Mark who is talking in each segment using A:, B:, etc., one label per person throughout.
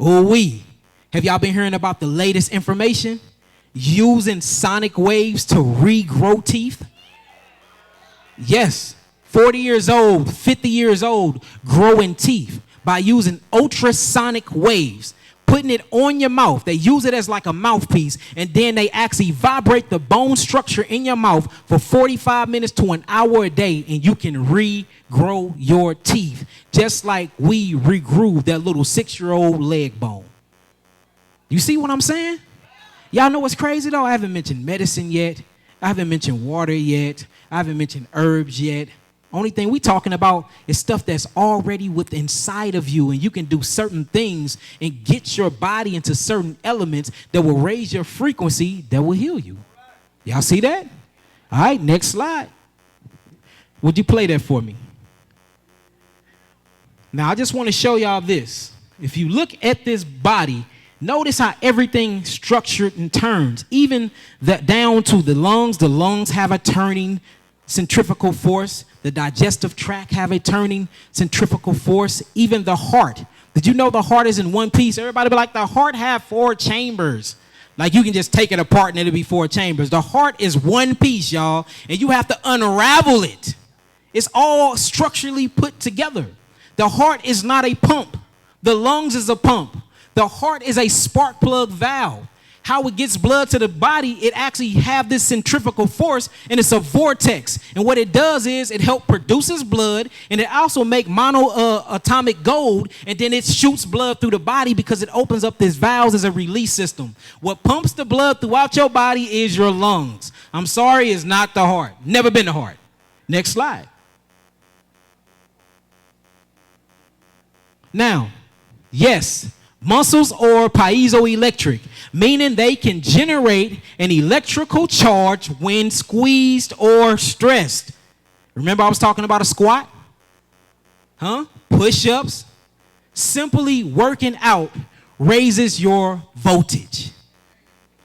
A: Ooh-wee. Have y'all been hearing about the latest information? Using sonic waves to regrow teeth? Yes. 40 years old, 50 years old, growing teeth by using ultrasonic waves, putting it on your mouth. They use it as like a mouthpiece, and then they actually vibrate the bone structure in your mouth for 45 minutes to an hour a day, and you can regrow your teeth, just like we regrew that little 6-year-old leg bone. You see what I'm saying? Y'all know what's crazy though? I haven't mentioned medicine yet. I haven't mentioned water yet. I haven't mentioned herbs yet. Only thing we talking about is stuff that's already within inside of you, and you can do certain things and get your body into certain elements that will raise your frequency that will heal you. Y'all see that? All right, next slide. Would you play that for me? Now, I just want to show y'all this. If you look at this body, notice how everything structured and turns, even down to the lungs. The lungs have a turning centrifugal force. The digestive tract have a turning centrifugal force. Even the heart. Did you know the heart is in one piece? Everybody be like, the heart have 4 chambers. Like you can just take it apart and it'll be 4 chambers. The heart is one piece, y'all, and you have to unravel it. It's all structurally put together. The heart is not a pump. The lungs is a pump. The heart is a spark plug valve. How it gets blood to the body, it actually have this centrifugal force, and it's a vortex. And what it does is it helps produces blood, and it also make monoatomic gold, and then it shoots blood through the body because it opens up these valves as a release system. What pumps the blood throughout your body is your lungs. I'm sorry, it's not the heart. Never been the heart. Next slide. Now, yes, muscles are piezoelectric, meaning they can generate an electrical charge when squeezed or stressed. Remember I was talking about a squat? Push-ups. Simply working out raises your voltage.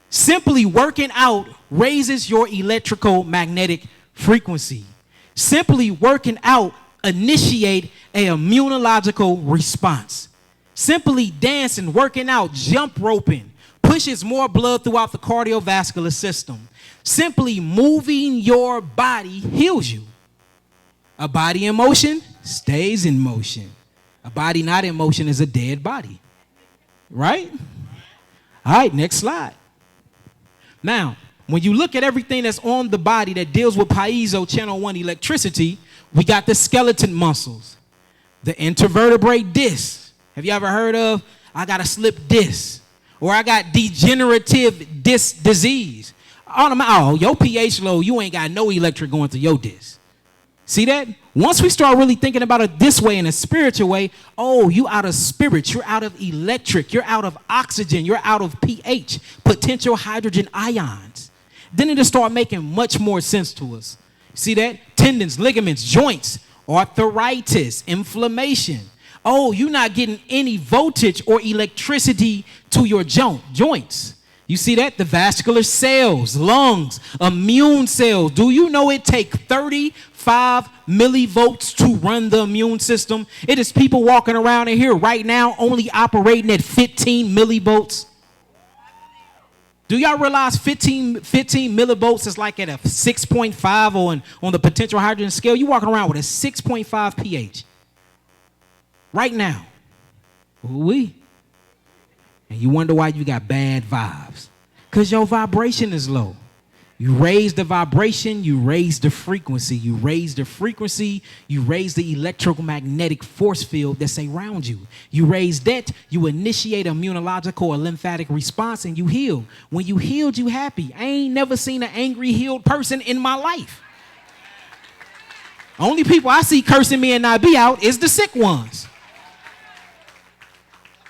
A: Simply working out raises your electrical magnetic frequency. Simply working out initiate an immunological response. Simply dancing, working out, jump roping pushes more blood throughout the cardiovascular system. Simply moving your body heals you. A body in motion stays in motion. A body not in motion is a dead body. Right? All right, next slide. Now, when you look at everything that's on the body that deals with piezo channel 1 electricity, we got the skeleton muscles, the intervertebrate disc. Have you ever heard of, I got a slip disc, or I got degenerative disc disease? Oh, your pH low, you ain't got no electric going through your disc. See that? Once we start really thinking about it this way, in a spiritual way, oh, you out of spirit, you're out of electric, you're out of oxygen, you're out of pH, potential hydrogen ions. Then it'll start making much more sense to us. See that? Tendons, ligaments, joints, arthritis, inflammation. Oh, you're not getting any voltage or electricity to your joints. You see that? The vascular cells, lungs, immune cells. Do you know it takes 35 millivolts to run the immune system? It is people walking around in here right now only operating at 15 millivolts. Do y'all realize 15 millivolts is like at a 6.5 on the potential hydrogen scale? You're walking around with a 6.5 pH. Right now. Ooh-wee. And you wonder why you got bad vibes. Because your vibration is low. You raise the vibration, you raise the frequency. You raise the frequency, you raise the electromagnetic force field that's around you. You raise that, you initiate an immunological or lymphatic response, and you heal. When you healed, you happy. I ain't never seen an angry, healed person in my life. Only people I see cursing me and not be out is the sick ones.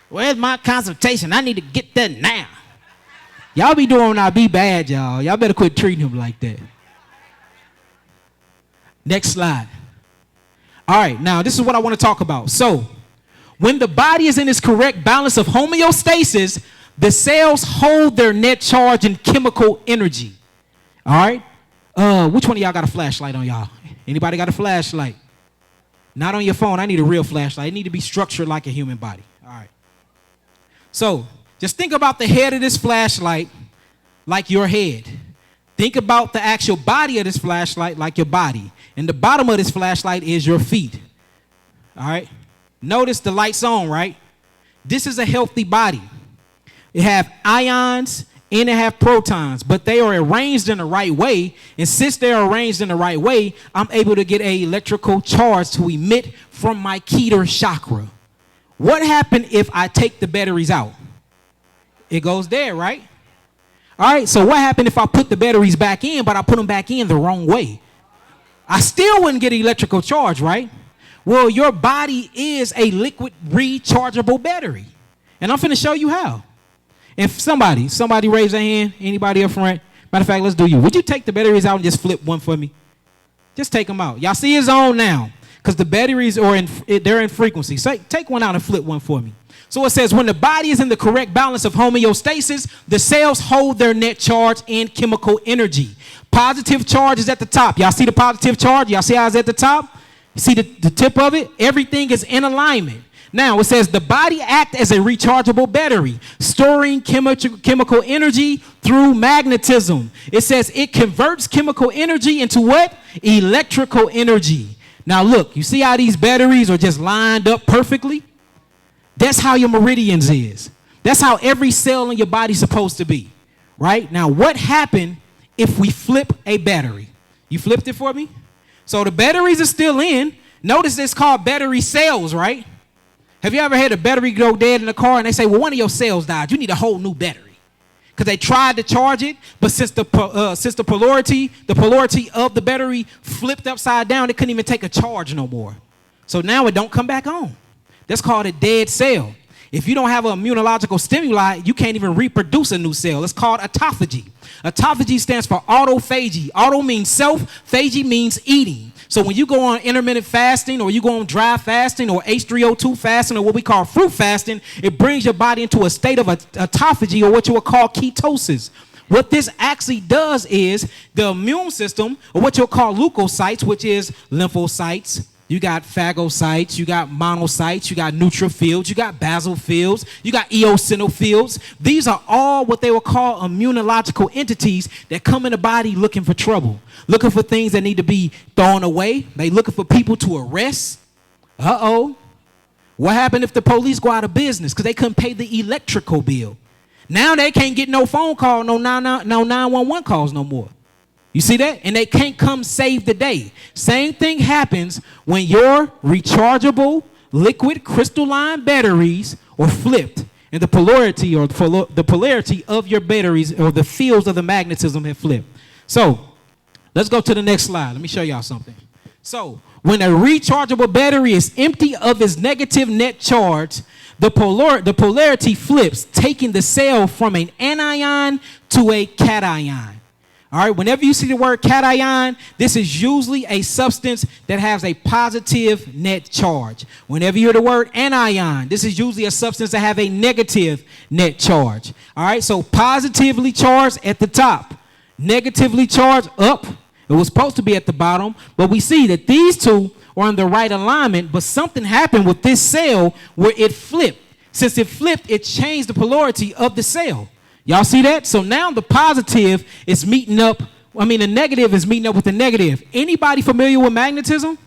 A: Where's my consultation? I need to get that now. Y'all be doing I be bad, y'all. Y'all better quit treating him like that. Next slide. All right, now this is what I want to talk about. So, when the body is in its correct balance of homeostasis, the cells hold their net charge and chemical energy. All right? Which one of y'all got a flashlight on y'all? Anybody got a flashlight? Not on your phone. I need a real flashlight. It need to be structured like a human body. All right. So just think about the head of this flashlight like your head. Think about the actual body of this flashlight like your body. And the bottom of this flashlight is your feet. All right? Notice the light's on, right? This is a healthy body. It have ions and it have protons, but they are arranged in the right way. And since they are arranged in the right way, I'm able to get an electrical charge to emit from my Keter chakra. What happened if I take the batteries out? It goes there, right? All right, so what happened if I put the batteries back in, but I put them back in the wrong way? I still wouldn't get an electrical charge, right? Well, your body is a liquid rechargeable battery. And I'm finna show you how. If somebody raise their hand, anybody up front, matter of fact, let's do you. Would you take the batteries out and just flip one for me? Just take them out. Y'all see it's on now because the batteries are they're in frequency. So take one out and flip one for me. So it says when the body is in the correct balance of homeostasis, the cells hold their net charge and chemical energy. Positive charge is at the top. Y'all see the positive charge? Y'all see how it's at the top? You see the tip of it? Everything is in alignment. Now it says the body acts as a rechargeable battery, storing chemical energy through magnetism. It says it converts chemical energy into what? Electrical energy. Now look, you see how these batteries are just lined up perfectly? That's how your meridians is. That's how every cell in your body is supposed to be, right? Now, what happened if we flip a battery? You flipped it for me? So the batteries are still in. Notice it's called battery cells, right? Have you ever had a battery go dead in a car and they say, well, one of your cells died. You need a whole new battery. Because they tried to charge it, but since the polarity of the battery flipped upside down, it couldn't even take a charge no more. So now it don't come back on. That's called a dead cell. If you don't have an immunological stimuli, you can't even reproduce a new cell. It's called autophagy. Autophagy stands for autophagy. Auto means self, phagy means eating. So when you go on intermittent fasting or you go on dry fasting or H3O2 fasting or what we call fruit fasting, it brings your body into a state of autophagy or what you would call ketosis. What this actually does is the immune system or what you'll call leukocytes, which is lymphocytes, you got phagocytes, you got monocytes, you got neutrophils, you got basophils, you got eosinophils. These are all what they will call immunological entities that come in the body looking for trouble, looking for things that need to be thrown away. They looking for people to arrest. Uh-oh. What happened if the police go out of business because they couldn't pay the electrical bill? Now they can't get no phone call, no 911 calls no more. You see that? And they can't come save the day. Same thing happens when your rechargeable liquid crystalline batteries are flipped and the polarity of your batteries or the fields of the magnetism have flipped. So let's go to the next slide. Let me show y'all something. So when a rechargeable battery is empty of its negative net charge, the polarity flips, taking the cell from an anion to a cation. All right, whenever you see the word cation, this is usually a substance that has a positive net charge. Whenever you hear the word anion, this is usually a substance that has a negative net charge. All right, so positively charged at the top, negatively charged up. It was supposed to be at the bottom, but we see that these two are in the right alignment, but something happened with this cell where it flipped. Since it flipped, it changed the polarity of the cell. Y'all see that? So now the positive is meeting up. I mean, the negative is meeting up with the negative. Anybody familiar with magnetism?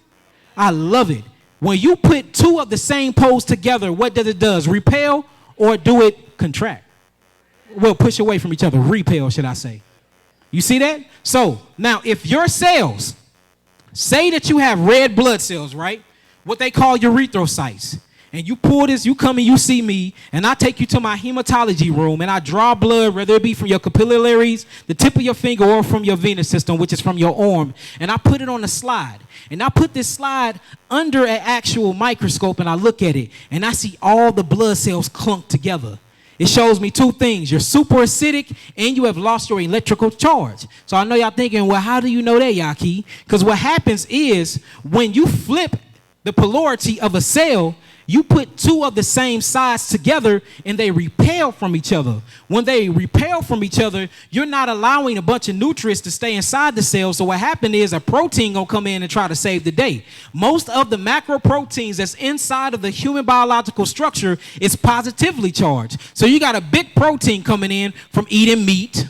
A: I love it. When you put two of the same poles together, what does it do? Repel or do it contract? Well, push away from each other. Repel, should I say. You see that? So now if your cells, say that you have red blood cells, right? What they call erythrocytes. And you pull this, you come and you see me, and I take you to my hematology room, and I draw blood, whether it be from your capillaries, the tip of your finger, or from your venous system, which is from your arm, and I put it on a slide. And I put this slide under an actual microscope, and I look at it, and I see all the blood cells clumped together. It shows me two things. You're super acidic, and you have lost your electrical charge. So I know y'all thinking, well, how do you know that, Yahki? Because what happens is when you flip the polarity of a cell, You put two of the same size together and they repel from each other. When they repel from each other, you're not allowing a bunch of nutrients to stay inside the cell. So what happened is a protein gonna come in and try to save the day. Most of the macro proteins that's inside of the human biological structure is positively charged. So you got a big protein coming in from eating meat.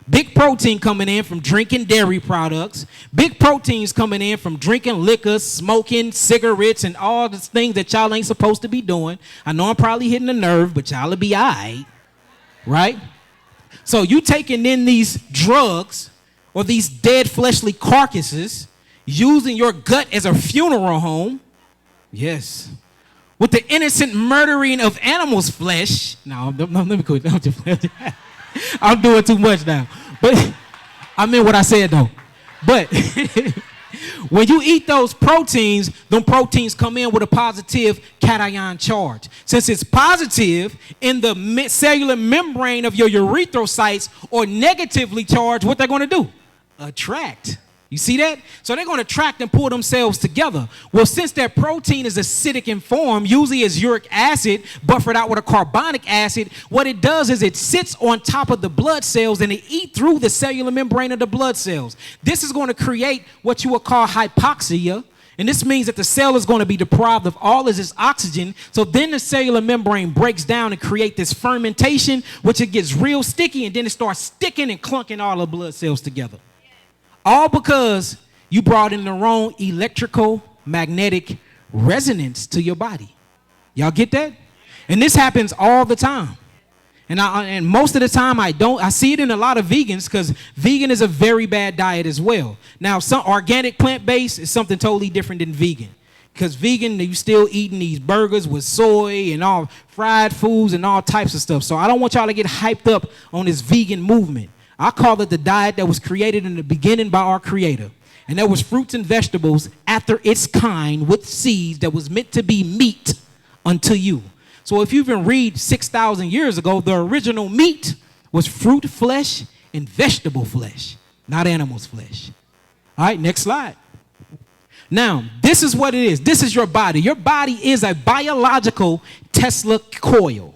A: Big protein coming in from drinking dairy products. Big proteins coming in from drinking liquor, smoking, cigarettes, and all the things that y'all ain't supposed to be doing. I know I'm probably hitting a nerve, but y'all will be all right, right? So you taking in these drugs or these dead fleshly carcasses, using your gut as a funeral home. Yes. With the innocent murdering of animals' flesh. No, let me quit. I'm doing too much now. But I meant what I said though. But when you eat those proteins, them proteins come in with a positive cation charge. Since it's positive in the cellular membrane of your erythrocytes or negatively charged, what they're going to do? Attract. You see that? So they're going to attract and pull themselves together. Well, since that protein is acidic in form, usually it's uric acid buffered out with a carbonic acid, what it does is it sits on top of the blood cells and it eats through the cellular membrane of the blood cells. This is going to create what you would call hypoxia. And this means that the cell is going to be deprived of all of its oxygen. So then the cellular membrane breaks down and create this fermentation, which it gets real sticky, and then it starts sticking and clunking all the blood cells together. All because you brought in the wrong electrical magnetic resonance to your body. Y'all get that? And this happens all the time. And most of the time I see it in a lot of vegans, because vegan is a very bad diet as well. Now, some organic plant-based is something totally different than vegan. Because vegan, you still eating these burgers with soy and all fried foods and all types of stuff. So I don't want y'all to get hyped up on this vegan movement. I call it the diet that was created in the beginning by our Creator. And that was fruits and vegetables after its kind with seeds that was meant to be meat unto you. So if you even read 6,000 years ago, the original meat was fruit flesh and vegetable flesh, not animal's flesh. All right, next slide. Now, this is what it is. This is your body. Your body is a biological Tesla coil.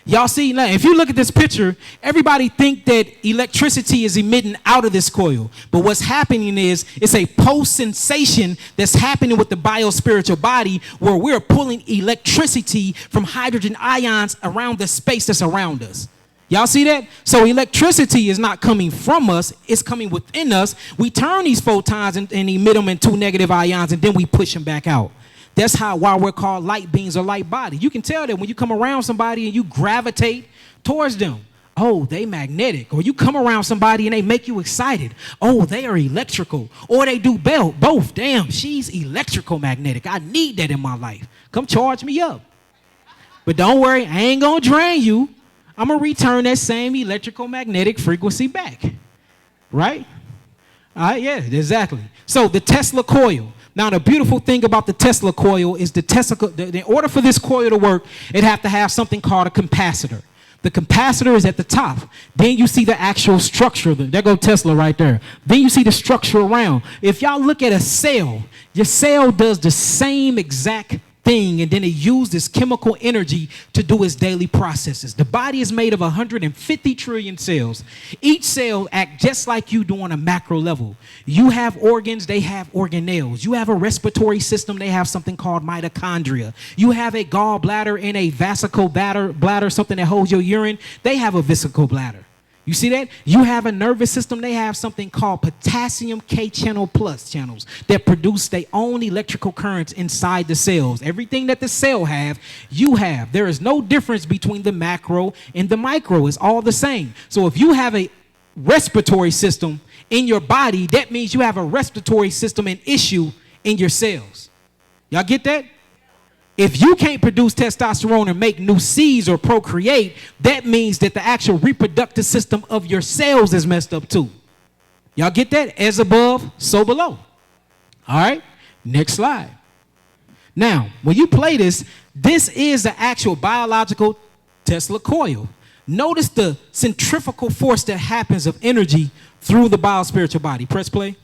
A: Y'all see, now, if you look at this picture, everybody think that electricity is emitting out of this coil. But what's happening is it's a pulse sensation that's happening with the biospiritual body, where we're pulling electricity from hydrogen ions around the space that's around us. Y'all see that? So electricity is not coming from us, it's coming within us. We turn these photons and emit them into negative ions, and then we push them back out. That's why we're called light beings or light body. You can tell that when you come around somebody and you gravitate towards them. Oh, they magnetic. Or you come around somebody and they make you excited. Oh, they are electrical. Or they do both. Damn, she's electrical magnetic. I need that in my life. Come charge me up. But don't worry, I ain't going to drain you. I'm going to return that same electrical magnetic frequency back. Right? All right, yeah, exactly. So the Tesla coil. Now, the beautiful thing about the Tesla coil is in order for this coil to work, it have to have something called a capacitor. The capacitor is at the top. Then you see the actual structure. There go Tesla right there. Then you see the structure around. If y'all look at a cell, your cell does the same exact thing, and then it uses chemical energy to do its daily processes. The body is made of 150 trillion cells. Each cell acts just like you do on a macro level. You have organs, they have organelles. You have a respiratory system, they have something called mitochondria. You have a gallbladder and a vesicle bladder, something that holds your urine, they have a vesicle bladder. You see that? You have a nervous system. They have something called potassium K channel plus channels that produce their own electrical currents inside the cells. Everything that the cell have, you have. There is no difference between the macro and the micro. It's all the same. So if you have a respiratory system in your body, that means you have a respiratory system and issue in your cells. Y'all get that? If you can't produce testosterone or make new seeds or procreate, that means that the actual reproductive system of your cells is messed up too. Y'all get that? As above, so below. All right, next slide. Now, when you play this, this is the actual biological Tesla coil. Notice the centrifugal force that happens of energy through the biospiritual body. Press play.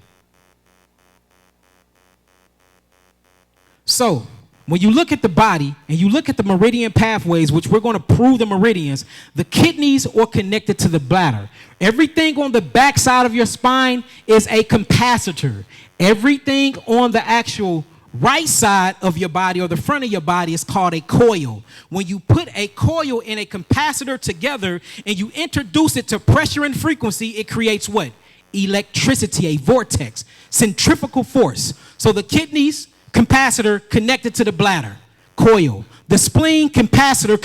A: So, When you look at the body and you look at the meridian pathways, which we're going to prove the meridians, the kidneys are connected to the bladder. Everything on the back side of your spine is a capacitor. Everything on the actual right side of your body or the front of your body is called a coil. When you put a coil and a capacitor together and you introduce it to pressure and frequency, it creates what? Electricity, a vortex, centrifugal force. So the kidneys, capacitor connected to the bladder, coil. The spleen, capacitor